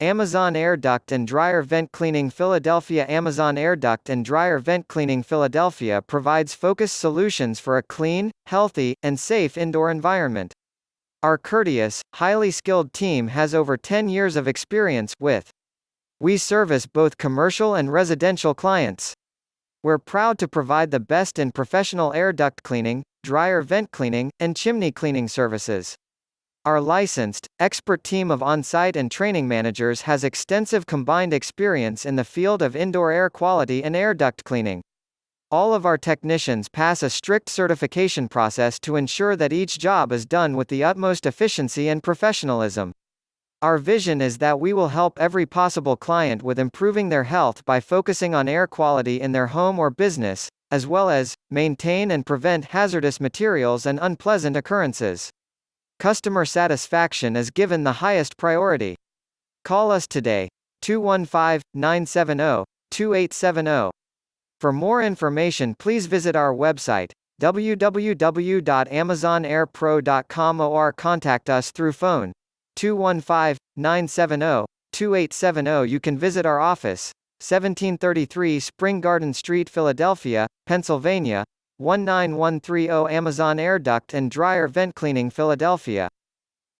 Amazon Air Duct and Dryer Vent Cleaning Philadelphia. Amazon Air Duct and Dryer Vent Cleaning Philadelphia provides focused solutions for a clean, healthy, and safe indoor environment. Our courteous, highly skilled team has over 10 years of experience with. We service both commercial and residential clients. We're proud to provide the best in professional air duct cleaning, dryer vent cleaning, and chimney cleaning services. Our licensed, expert team of on-site and training managers has extensive combined experience in the field of indoor air quality and air duct cleaning. All of our technicians pass a strict certification process to ensure that each job is done with the utmost efficiency and professionalism. Our vision is that we will help every possible client with improving their health by focusing on air quality in their home or business, as well as maintain and prevent hazardous materials and unpleasant occurrences. Customer satisfaction is given the highest priority. Call us today. 215-970-2870. For more information, please visit our website, www.amazonairpro.com, or contact us through phone 215-970-2870. You can visit our office, 1733 Spring Garden Street, Philadelphia, Pennsylvania, 19130. Amazon Air Duct and Dryer Vent Cleaning Philadelphia.